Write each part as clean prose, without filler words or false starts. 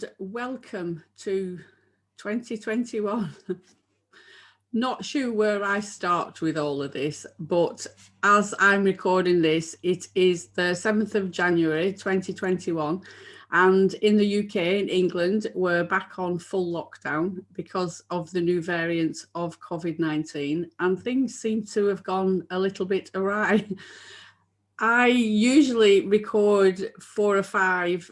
and welcome to 2021. Not sure where I start with all of this, but as I'm recording this, it is the 7th of January 2021, and in the UK, in England, we're back on full lockdown because of the new variant of COVID-19, and things seem to have gone a little bit awry. I usually record 4 or 5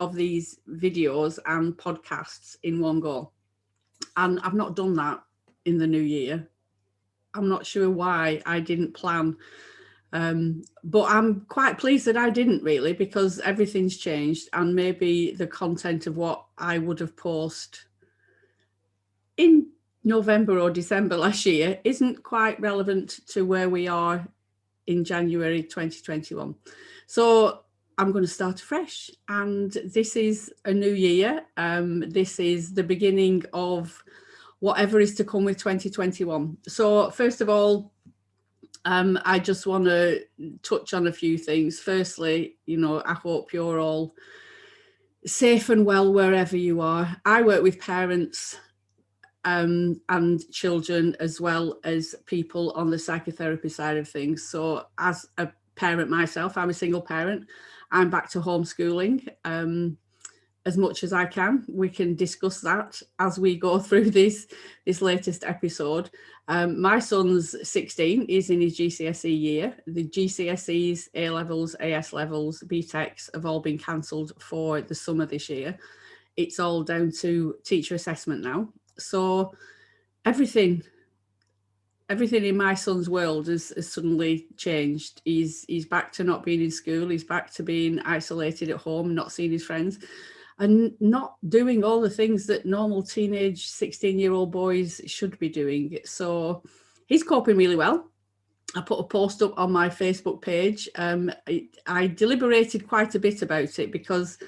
of these videos and podcasts in one go, and I've not done that in the new year. I'm not sure why I didn't plan, but I'm quite pleased that I didn't really, because everything's changed, and maybe the content of what I would have posted in November or December last year isn't quite relevant to where we are in January 2021. So I'm going to start afresh, and this is a new year. This is the beginning of whatever is to come with 2021. So first of all, I just want to touch on a few things. Firstly, I hope you're all safe and well wherever you are. I work with parents and children, as well as people on the psychotherapy side of things. So as a parent myself, I'm a single parent. I'm back to homeschooling as much as I can. We can discuss that as we go through this latest episode. My son's 16, he's in his GCSE year. The GCSEs, A-levels, AS levels, BTECs have all been cancelled for the summer this year. It's all down to teacher assessment now. So everything in my son's world has suddenly changed. He's back to not being in school. He's back to being isolated at home, not seeing his friends, and not doing all the things that normal teenage 16-year-old boys should be doing. So he's coping really well. I put a post up on my Facebook page. I deliberated quite a bit about it, because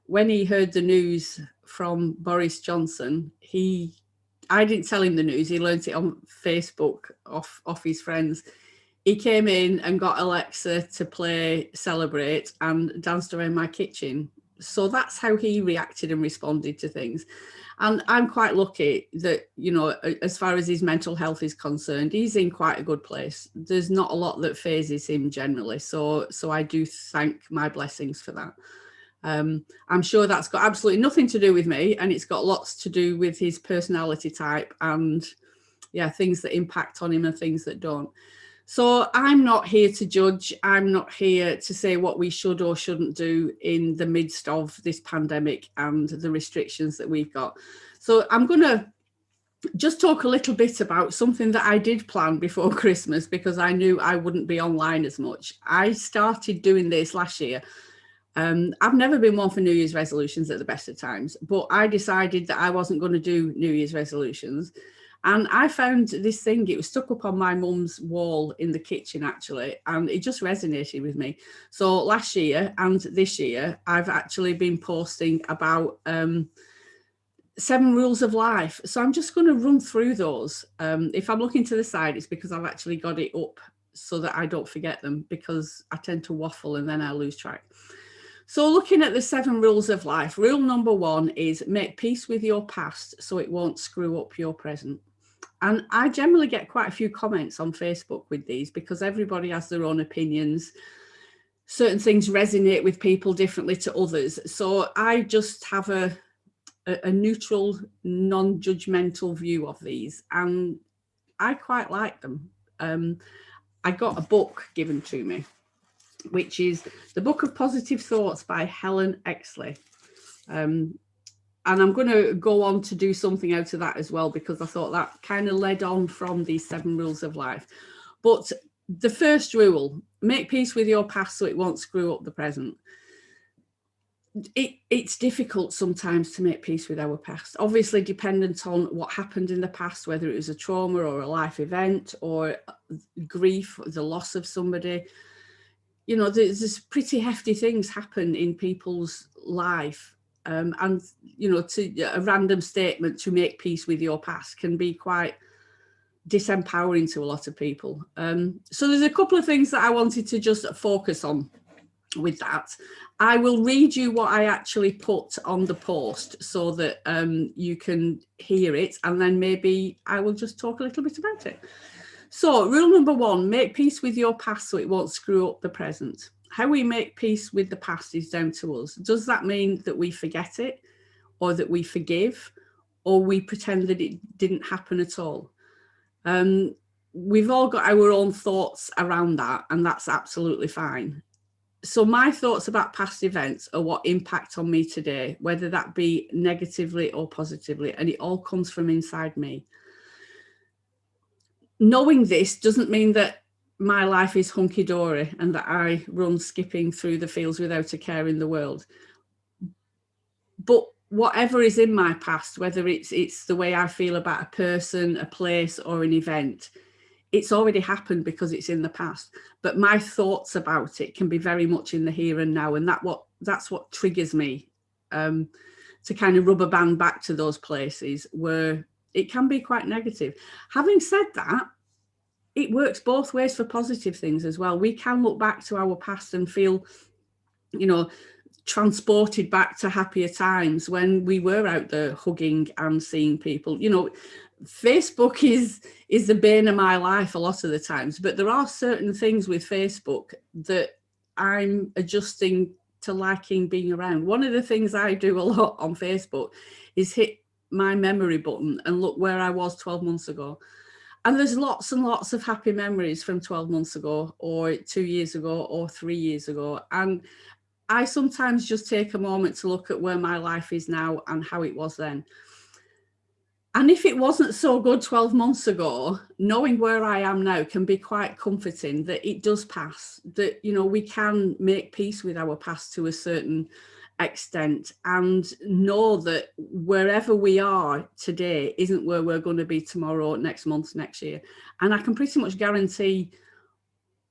when he heard the news from Boris Johnson, I didn't tell him the news. He learnt it on Facebook off his friends. He came in and got Alexa to play Celebrate and danced around my kitchen. So that's how he reacted and responded to things. And I'm quite lucky that, as far as his mental health is concerned, he's in quite a good place. There's not a lot that phases him generally. So I do thank my blessings for that. I'm sure that's got absolutely nothing to do with me, and it's got lots to do with his personality type and things that impact on him and things that don't. So I'm not here to judge. I'm not here to say what we should or shouldn't do in the midst of this pandemic and the restrictions that we've got. So I'm going to just talk a little bit about something that I did plan before Christmas, because I knew I wouldn't be online as much. I started doing this last year. I've never been one for New Year's resolutions at the best of times, but I decided that I wasn't going to do New Year's resolutions. And I found this thing, it was stuck up on my mum's wall in the kitchen, actually, and it just resonated with me. So last year and this year, I've actually been posting about 7 rules of life. So I'm just going to run through those. If I'm looking to the side, it's because I've actually got it up so that I don't forget them, because I tend to waffle and then I lose track. So looking at the 7 rules of life, rule number 1 is make peace with your past so it won't screw up your present. And I generally get quite a few comments on Facebook with these, because everybody has their own opinions. Certain things resonate with people differently to others. So I just have a neutral, non-judgmental view of these, and I quite like them. I got a book given to me, which is the Book of Positive Thoughts by Helen Exley. And I'm going to go on to do something out of that as well, because I thought that kind of led on from these 7 rules of life. But the first rule, make peace with your past so it won't screw up the present. It's difficult sometimes to make peace with our past, obviously dependent on what happened in the past, whether it was a trauma or a life event or grief, the loss of somebody. There's pretty hefty things happen in people's life. And to a random statement to make peace with your past can be quite disempowering to a lot of people. So there's a couple of things that I wanted to just focus on with that. I will read you what I actually put on the post so that you can hear it, and then maybe I will just talk a little bit about it. So rule number 1, make peace with your past so it won't screw up the present. How we make peace with the past is down to us. Does that mean that we forget it, or that we forgive, or we pretend that it didn't happen at all? We've all got our own thoughts around that, and that's absolutely fine. So my thoughts about past events are what impact on me today, whether that be negatively or positively, and it all comes from inside me. Knowing this doesn't mean that my life is hunky-dory and that I run skipping through the fields without a care in the world. But whatever is in my past, whether it's the way I feel about a person, a place, or an event, it's already happened because it's in the past. But my thoughts about it can be very much in the here and now, and that's what triggers me to kind of rubber band back to those places where it can be quite negative. Having said that, it works both ways for positive things as well. We can look back to our past and feel, transported back to happier times when we were out there hugging and seeing people. Facebook is the bane of my life a lot of the times, but there are certain things with Facebook that I'm adjusting to liking being around. One of the things I do a lot on Facebook is hit my memory button and look where I was 12 months ago. And there's lots and lots of happy memories from 12 months ago, or 2 years ago, or 3 years ago. And I sometimes just take a moment to look at where my life is now and how it was then. And if it wasn't so good 12 months ago, knowing where I am now can be quite comforting, that it does pass, that, we can make peace with our past to a certain extent, and know that wherever we are today isn't where we're going to be tomorrow, next month, next year. And I can pretty much guarantee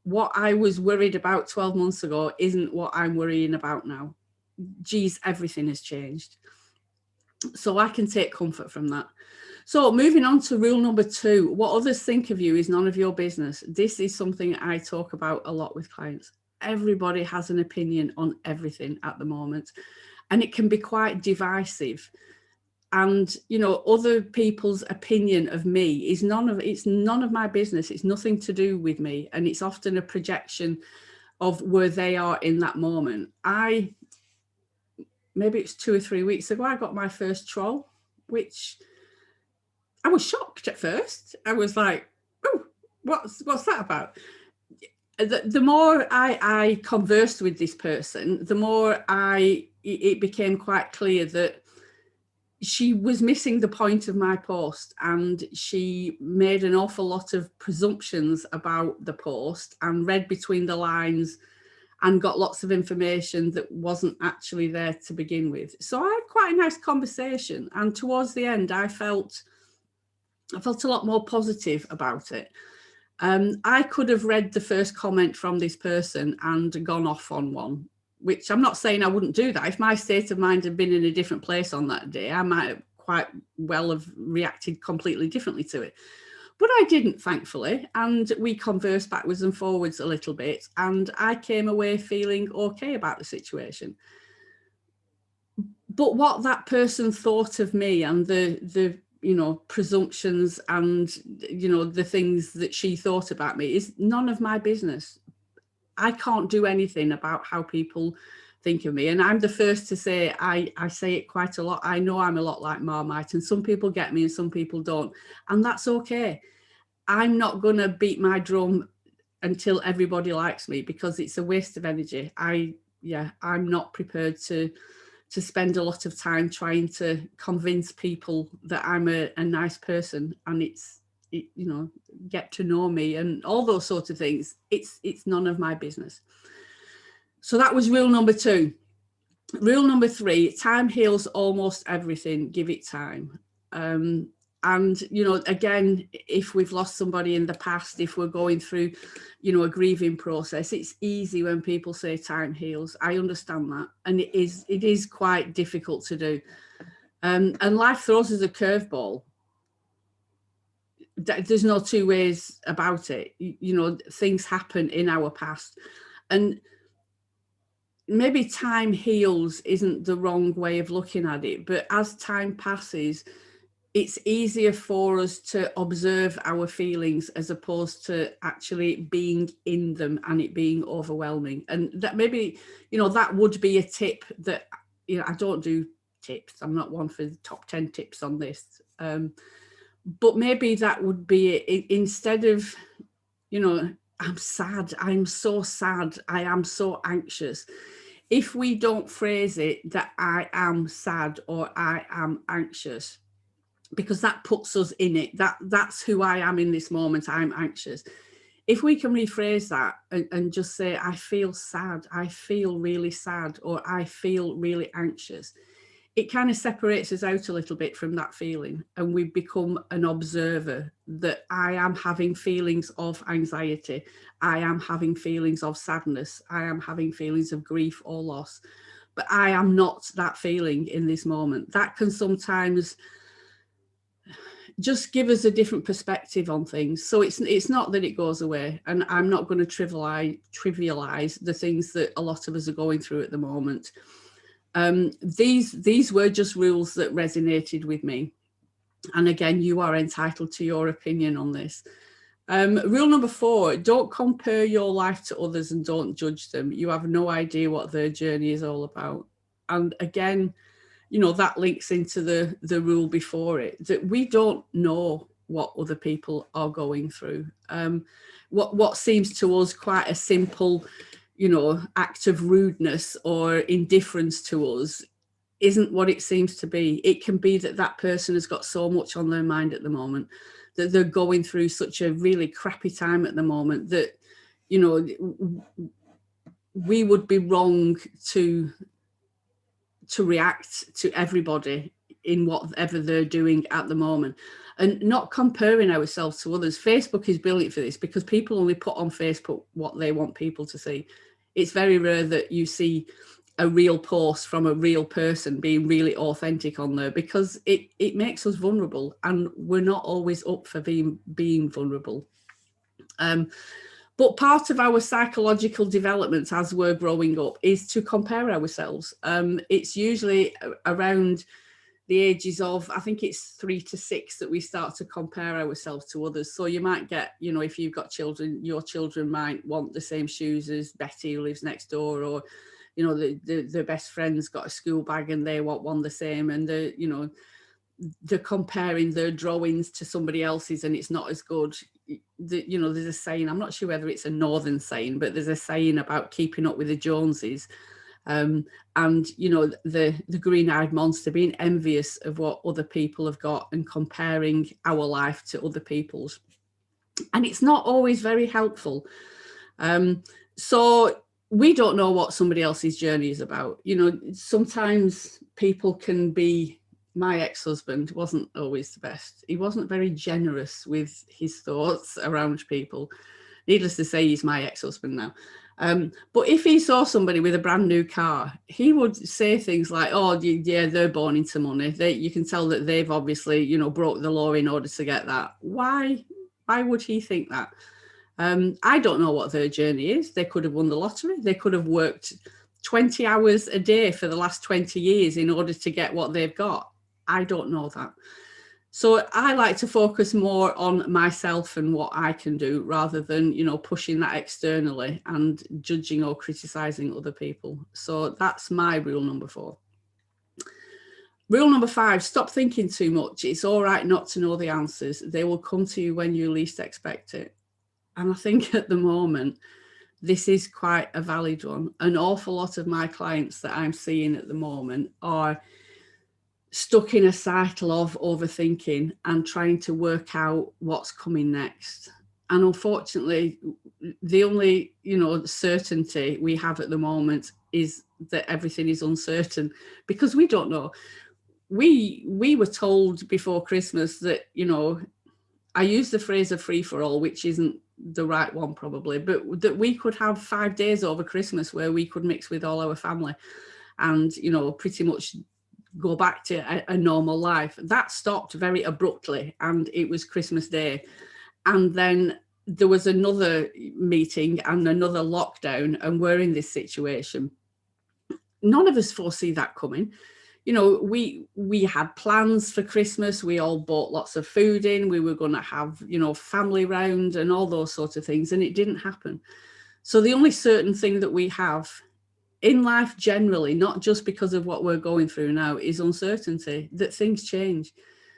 what I was worried about 12 months ago isn't what I'm worrying about now. Geez, everything has changed. So I can take comfort from that. So moving on to rule number 2, what others think of you is none of your business. This is something I talk about a lot with clients. Everybody has an opinion on everything at the moment, and it can be quite divisive. And, other people's opinion of me is none of my business. It's nothing to do with me. And it's often a projection of where they are in that moment. Maybe it's 2 or 3 weeks ago, I got my first troll, which I was shocked at first. I was like, oh, what's that about? The more I conversed with this person, the more it became quite clear that she was missing the point of my post, and she made an awful lot of presumptions about the post and read between the lines and got lots of information that wasn't actually there to begin with. So I had quite a nice conversation, and towards the end I felt a lot more positive about it. I could have read the first comment from this person and gone off on one, which I'm not saying I wouldn't do that. If my state of mind had been in a different place on that day, I might have quite well have reacted completely differently to it. But I didn't, thankfully, and we conversed backwards and forwards a little bit, and I came away feeling okay about the situation. But what that person thought of me, and the presumptions and, the things that she thought about me, is none of my business. I can't do anything about how people think of me. And I'm the first to say, I say it quite a lot. I know I'm a lot like Marmite, and some people get me and some people don't. And that's okay. I'm not going to beat my drum until everybody likes me, because it's a waste of energy. I'm not prepared to spend a lot of time trying to convince people that I'm a nice person, and get to know me and all those sorts of things. It's none of my business. So that was rule number 2. Rule number 3, time heals almost everything. Give it time. And, again, if we've lost somebody in the past, if we're going through, a grieving process, it's easy when people say time heals. I understand that. And it is quite difficult to do. And life throws us a curveball. There's no two ways about it. Things happen in our past. And maybe time heals isn't the wrong way of looking at it, but as time passes, it's easier for us to observe our feelings as opposed to actually being in them and it being overwhelming. And that maybe, that would be a tip that, I don't do tips. I'm not one for the top 10 tips on this. But maybe that would be it. Instead of, I'm sad, I'm so sad, I am so anxious. If we don't phrase it that I am sad or I am anxious, because that puts us in it, that's who I am in this moment, I'm anxious. If we can rephrase that and just say, I feel sad, I feel really sad, or I feel really anxious, it kind of separates us out a little bit from that feeling, and we become an observer that I am having feelings of anxiety, I am having feelings of sadness, I am having feelings of grief or loss, but I am not that feeling in this moment. That can sometimes just give us a different perspective on things. So it's not that it goes away, and I'm not going to trivialize the things that a lot of us are going through at the moment. These were just rules that resonated with me, and again, you are entitled to your opinion on this. Rule number 4: don't compare your life to others and don't judge them. You have no idea what their journey is all about. And again, that links into the rule before it, that we don't know what other people are going through. What seems to us quite a simple, act of rudeness or indifference to us isn't what it seems to be. It can be that person has got so much on their mind at the moment, that they're going through such a really crappy time at the moment, that, we would be wrong to react to everybody in whatever they're doing at the moment, and not comparing ourselves to others. Facebook is brilliant for this, because people only put on Facebook what they want people to see. It's very rare that you see a real post from a real person being really authentic on there, because it makes us vulnerable, and we're not always up for being vulnerable. But part of our psychological development as we're growing up is to compare ourselves. It's usually around the ages of, I think it's 3 to 6, that we start to compare ourselves to others. So you might get, if you've got children, your children might want the same shoes as Betty, who lives next door, or, their best friend's got a school bag and they want one the same, and they're comparing their drawings to somebody else's and it's not as good. There's a saying, I'm not sure whether it's a northern saying, but there's a saying about keeping up with the Joneses, and the green-eyed monster being envious of what other people have got and comparing our life to other people's, and it's not always very helpful. So we don't know what somebody else's journey is about. Sometimes people can be, my ex-husband wasn't always the best. He wasn't very generous with his thoughts around people. Needless to say, he's my ex-husband now. But if he saw somebody with a brand new car, he would say things like, oh, yeah, they're born into money. You can tell that they've obviously, broke the law in order to get that. Why would he think that? I don't know what their journey is. They could have won the lottery. They could have worked 20 hours a day for the last 20 years in order to get what they've got. I don't know that. So I like to focus more on myself and what I can do, rather than, pushing that externally and judging or criticizing other people. So that's my rule number 4. Rule number 5, stop thinking too much. It's all right not to know the answers. They will come to you when you least expect it. And I think at the moment, this is quite a valid one. An awful lot of my clients that I'm seeing at the moment are stuck in a cycle of overthinking and trying to work out what's coming next. And unfortunately, the only, certainty we have at the moment is that everything is uncertain, because we don't know. We were told before Christmas that, I use the phrase a free for all, which isn't the right one probably, but that we could have 5 days over Christmas where we could mix with all our family and, pretty much go back to a normal life. That stopped very abruptly, and it was Christmas Day. And then there was another meeting and another lockdown, and we're in this situation. none of us foresee that coming. You know, we had plans for Christmas. We all bought lots of food in. We were going to have, you know, family round and all those sorts of things, and it didn't happen. So the only certain thing that we have in life generally, not just because of what we're going through now, is uncertainty, that things change.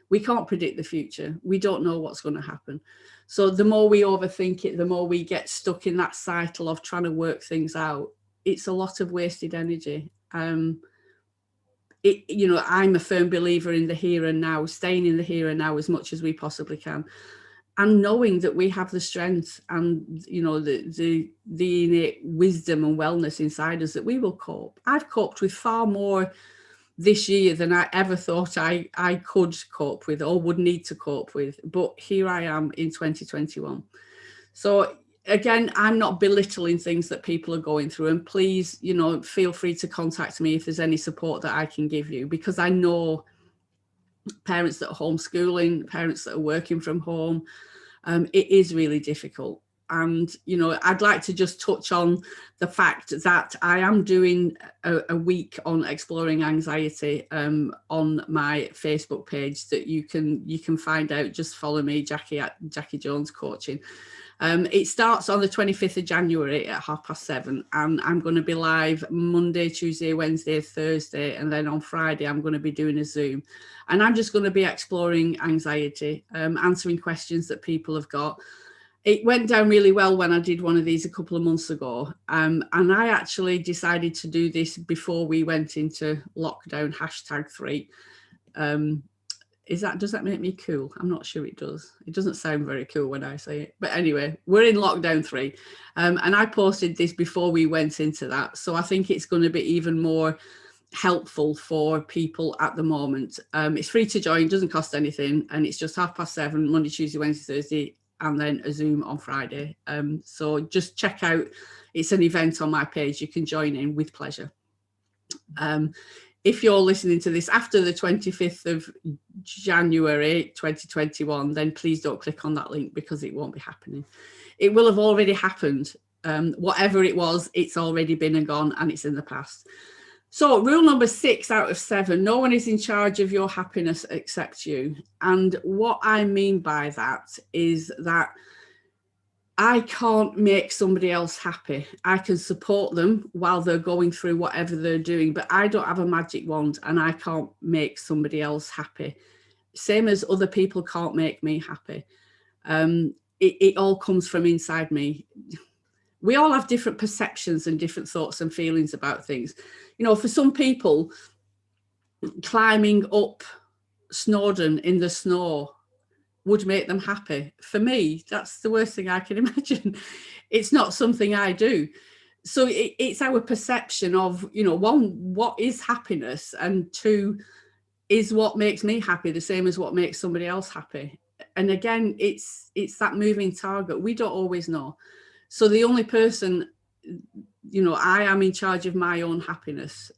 We can't predict the future. We don't know what's going to happen. So the more we overthink it, the more we get stuck in that cycle of trying to work things out. It's a lot of wasted energy. You know, I'm a firm believer in the here and now, staying in the here and now as much as we possibly can, and knowing that we have the strength and, you know, the innate wisdom and wellness inside us that we will cope. I've coped with far more this year than I ever thought I could cope with or would need to cope with. But here I am in 2021. So again, I'm not belittling things that people are going through. And please, you know, feel free to contact me if there's any support that I can give you, because I know parents that are homeschooling, parents that are working from home, it is really difficult. And, you know, I'd like to just touch on the fact that I am doing a week on exploring anxiety on my Facebook page that you can find out. Just follow me, Jacci, at Jacci Jones Coaching. It starts on the 25th of January at 7:30, and I'm going to be live Monday, Tuesday, Wednesday, Thursday, and then on Friday I'm going to be doing a Zoom. And I'm just going to be exploring anxiety, answering questions that people have got. It went down really well when I did one of these a couple of months ago. And I actually decided to do this before we went into lockdown #3. Does that make me cool? I'm not sure it does. It doesn't sound very cool when I say it. But anyway, we're in lockdown 3. And I posted this before we went into that. So I think it's going to be even more helpful for people at the moment. It's free to join, doesn't cost anything. And it's just 7:30, Monday, Tuesday, Wednesday, Thursday, and then a Zoom on Friday. So just check out, it's an event on my page. You can join in with pleasure. If you're listening to this after the 25th of January 2021, then please don't click on that link, because it won't be happening. It will have already happened. Whatever it was, it's already been and gone, and it's in the past. So rule number 6 out of 7, no one is in charge of your happiness except you. And what I mean by that is that I can't make somebody else happy. I can support them while they're going through whatever they're doing, but I don't have a magic wand, and I can't make somebody else happy. Same as other people can't make me happy. It all comes from inside me. We all have different perceptions and different thoughts and feelings about things. You know, for some people, climbing up Snowdon in the snow would make them happy. For me, that's the worst thing I can imagine. It's not something I do. So it's our perception of, you know, 1, what is happiness? And 2, is what makes me happy the same as what makes somebody else happy? And again, it's that moving target. We don't always know. So the only person, you know, I am in charge of my own happiness,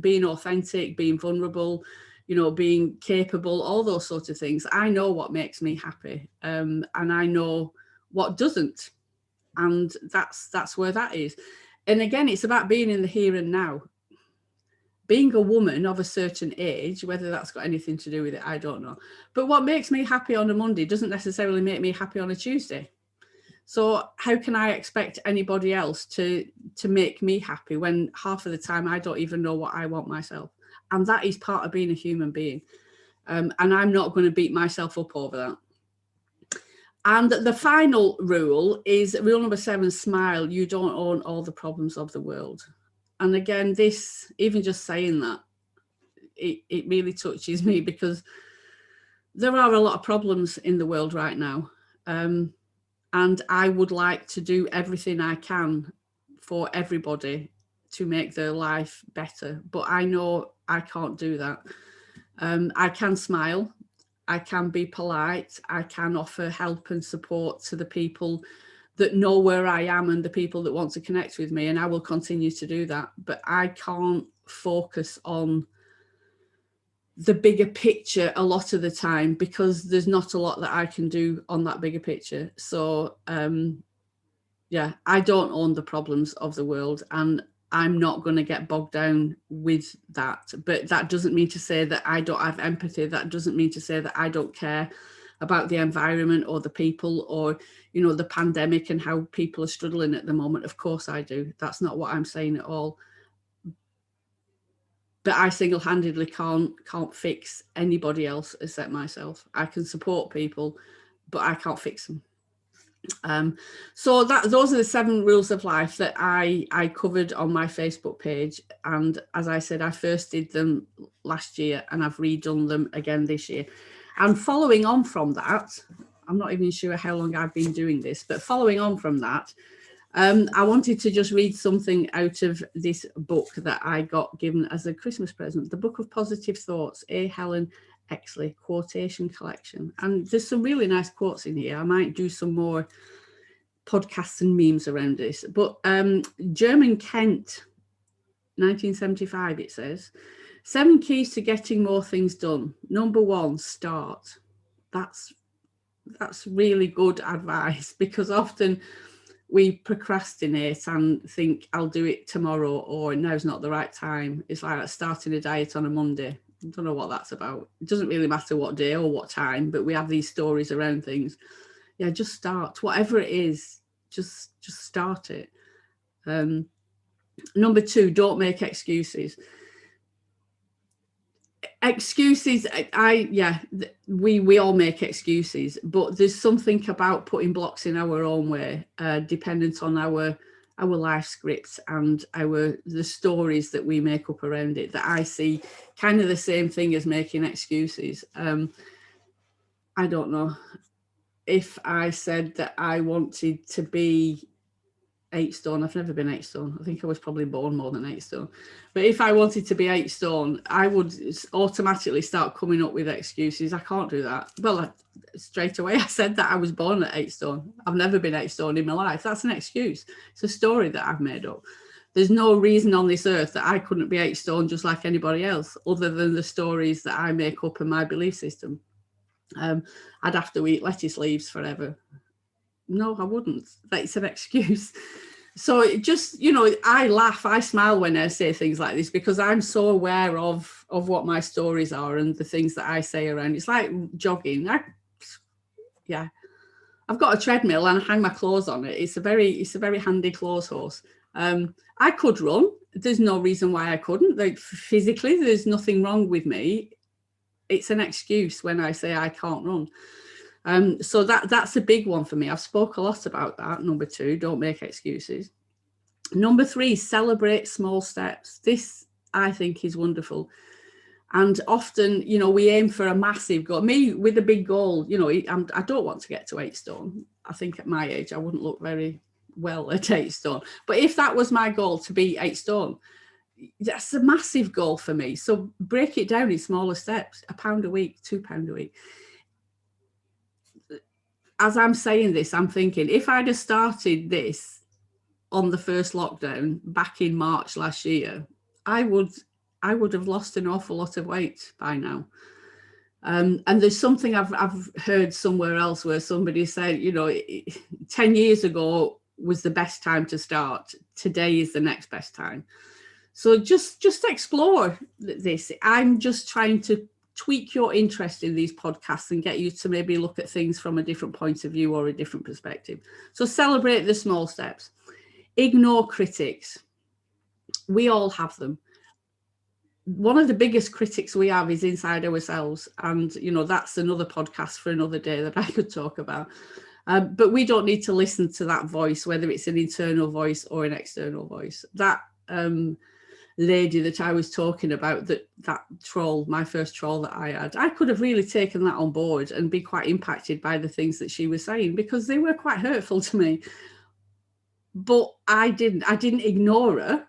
being authentic, being vulnerable, you know, being capable, all those sorts of things. I know what makes me happy, and I know what doesn't. And that's where that is. And again, it's about being in the here and now. Being a woman of a certain age, whether that's got anything to do with it, I don't know. But what makes me happy on a Monday doesn't necessarily make me happy on a Tuesday. So how can I expect anybody else to make me happy when half of the time I don't even know what I want myself? And that is part of being a human being. And I'm not going to beat myself up over that. And the final rule is rule number 7, smile. You don't own all the problems of the world. And again, this, even just saying that, it really touches me, because there are a lot of problems in the world right now. And I would like to do everything I can for everybody to make their life better. But I know I can't do that. I can smile. I can be polite. I can offer help and support to the people that know where I am and the people that want to connect with me. And I will continue to do that. But I can't focus on the bigger picture a lot of the time, because there's not a lot that I can do on that bigger picture. So yeah, I don't own the problems of the world, and I'm not going to get bogged down with that. But that doesn't mean to say that I don't have empathy. That doesn't mean to say that I don't care about the environment or the people or, you know, the pandemic and how people are struggling at the moment. Of course I do. That's not what I'm saying at all. But I single-handedly can't fix anybody else except myself. I can support people, but I can't fix them. So those are the 7 rules of life that I covered on my Facebook page. And as I said, I first did them last year and I've redone them again this year. And following on from that, I'm not even sure how long I've been doing this, but following on from that, I wanted to just read something out of this book that I got given as a Christmas present, the Book of Positive Thoughts, A. Helen Exley quotation collection. And there's some really nice quotes in here. I might do some more podcasts and memes around this. But German Kent, 1975, it says, 7 keys to getting more things done. Number 1, start. That's really good advice, because often we procrastinate and think I'll do it tomorrow, or now's not the right time. It's like starting a diet on a Monday. I don't know what that's about. It doesn't really matter what day or what time, but we have these stories around things. Yeah, just start. Whatever it is, just start it. Number 2, don't make excuses. Excuses, we all make excuses, but there's something about putting blocks in our own way, dependent on our life scripts and the stories that we make up around it, that I see kind of the same thing as making excuses. I don't know, if I said that I wanted to be 8 stone, I've never been 8 stone. I think I was probably born more than 8 stone. But if I wanted to be 8 stone, I would automatically start coming up with excuses. I can't do that. Well, straight away I said that I was born at 8 stone. I've never been 8 stone in my life. That's an excuse. It's a story that I've made up. There's no reason on this earth that I couldn't be 8 stone just like anybody else, other than the stories that I make up in my belief system. I'd have to eat lettuce leaves forever. No, I wouldn't. That's an excuse. So it just, you know, I laugh, I smile when I say things like this, because I'm so aware of what my stories are and the things that I say around. It's like jogging. I've got a treadmill and I hang my clothes on it. It's a very handy clothes horse. I could run. There's no reason why I couldn't. Like, physically, there's nothing wrong with me. It's an excuse when I say I can't run. So that's a big one for me. I've spoke a lot about that. Number 2, don't make excuses. Number 3, celebrate small steps. This, I think, is wonderful. And often, you know, we aim for a massive goal. Me, with a big goal, you know, I don't want to get to 8 stone. I think at my age, I wouldn't look very well at 8 stone. But if that was my goal, to be 8 stone, that's a massive goal for me. So break it down in smaller steps, £1 a week, £2 a week. As I'm saying this, I'm thinking, if I'd have started this on the first lockdown back in March last year, I would have lost an awful lot of weight by now. And there's something I've heard somewhere else where somebody said, you know, 10 years ago was the best time to start. Today is the next best time. So just explore this. I'm just trying to tweak your interest in these podcasts and get you to maybe look at things from a different point of view or a different perspective. So celebrate the small steps. Ignore critics. We all have them. One of the biggest critics we have is inside ourselves. And, you know, that's another podcast for another day that I could talk about. But we don't need to listen to that voice, whether it's an internal voice or an external voice. That lady that I was talking about, that troll, my first troll that I had, I could have really taken that on board and be quite impacted by the things that she was saying, because they were quite hurtful to me. But I didn't ignore her.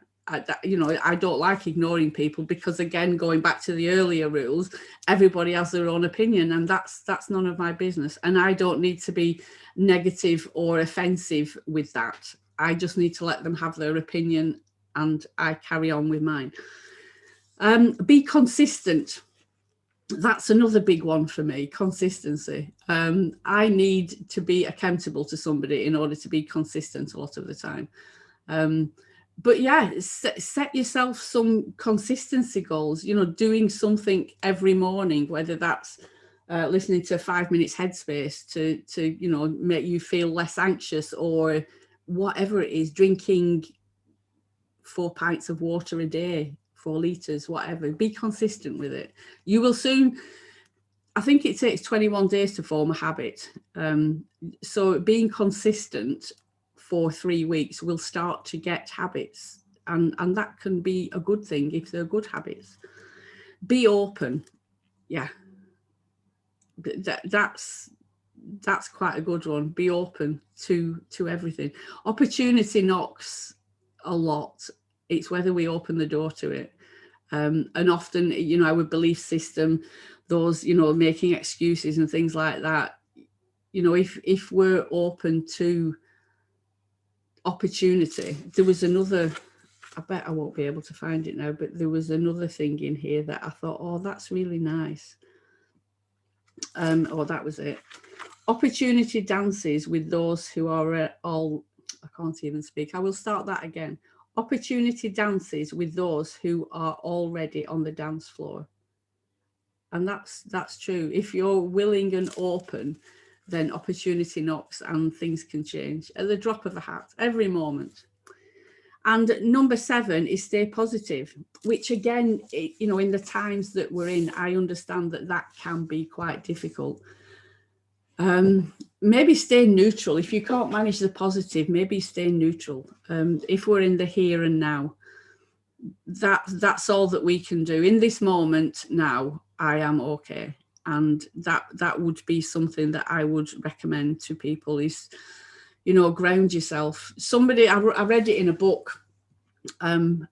You know, I don't like ignoring people, because, again, going back to the earlier rules, everybody has their own opinion, and that's none of my business. And I don't need to be negative or offensive with that. I just need to let them have their opinion, and I carry on with mine. Be consistent. That's another big one for me, consistency. I need to be accountable to somebody in order to be consistent a lot of the time. but yeah, set yourself some consistency goals, you know, doing something every morning, whether that's listening to 5 minutes headspace to, you know, make you feel less anxious, or whatever it is, drinking 4 pints of water a day, 4 litres, whatever. Be consistent with it. You will soon, I think it takes 21 days to form a habit. So being consistent for 3 weeks will start to get habits. And that can be a good thing if they're good habits. Be open. Yeah. That's quite a good one. Be open to everything. Opportunity knocks a lot. It's whether we open the door to it. And often, you know, our belief system, those, you know, making excuses and things like that, you know, if we're open to opportunity. There was another, I bet I won't be able to find it now, but there was another thing in here that I thought, oh, that's really nice. Oh, that was it. Opportunity dances with those who are all, I can't even speak. I will start that again. Opportunity dances with those who are already on the dance floor. And that's true. If you're willing and open, then opportunity knocks and things can change at the drop of a hat, every moment. And number 7 is stay positive, which again, you know, in the times that we're in, I understand that can be quite difficult. Maybe stay neutral. If you can't manage the positive, maybe stay neutral. If we're in the here and now, that's all that we can do in this moment. Now I am okay, and that would be something that I would recommend to people is, you know, ground yourself. Somebody, I read it in a book. I'm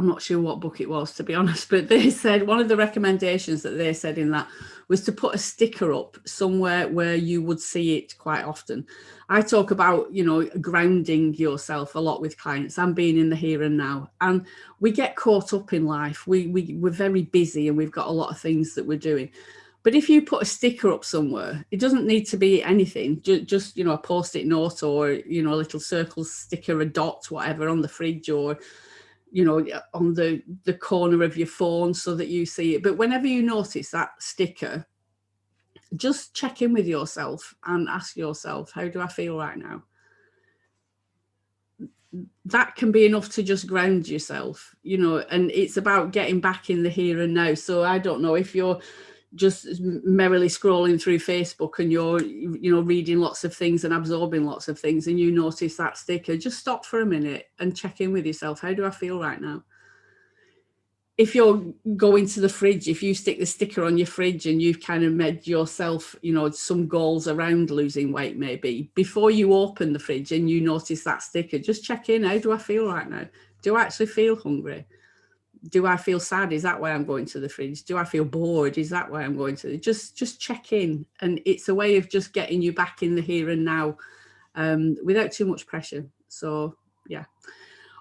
not sure what book it was, to be honest, but they said one of the recommendations that they said in that was to put a sticker up somewhere where you would see it quite often. I talk about, you know, grounding yourself a lot with clients and being in the here and now. And we get caught up in life. We're very busy and we've got a lot of things that we're doing. But if you put a sticker up somewhere, it doesn't need to be anything, just, you know, a Post-it note, or, you know, a little circle sticker, a dot, whatever, on the fridge, or, you know, on the corner of your phone so that you see it. But whenever you notice that sticker, just check in with yourself and ask yourself, how do I feel right now? That can be enough to just ground yourself, you know, and it's about getting back in the here and now. So I don't know if you're just merrily scrolling through Facebook and you're, you know, reading lots of things and absorbing lots of things, and you notice that sticker, just stop for a minute and check in with yourself. How do I feel right now? If you're going to the fridge, if you stick the sticker on your fridge and you've kind of made yourself, you know, some goals around losing weight, maybe before you open the fridge and you notice that sticker, just check in. How do I feel right now? Do I actually feel hungry? Do I feel sad? Is that why I'm going to the fridge? Do I feel bored? Is that why I'm going to? Just check in. And it's a way of just getting you back in the here and now without too much pressure. So, yeah.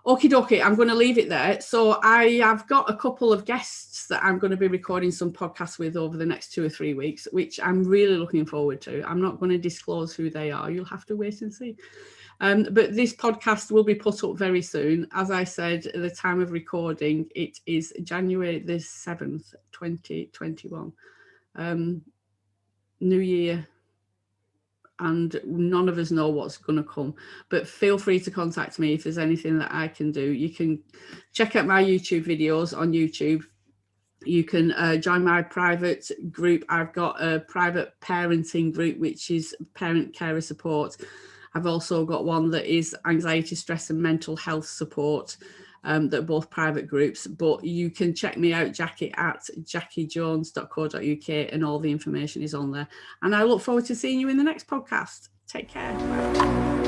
Okie dokie, I'm going to leave it there. So I have got a couple of guests that I'm going to be recording some podcasts with over the next 2 or 3 weeks, which I'm really looking forward to. I'm not going to disclose who they are. You'll have to wait and see. But this podcast will be put up very soon. As I said, at the time of recording, it is January the 7th, 2021. New Year, and none of us know what's going to come. But feel free to contact me if there's anything that I can do. You can check out my YouTube videos on YouTube. You can join my private group. I've got a private parenting group, which is parent carer support. I've also got one that is anxiety, stress and mental health support. That are both private groups, but you can check me out, Jacci, at jaccijones.co.uk, and all the information is on there. And I look forward to seeing you in the next podcast. Take care. Bye.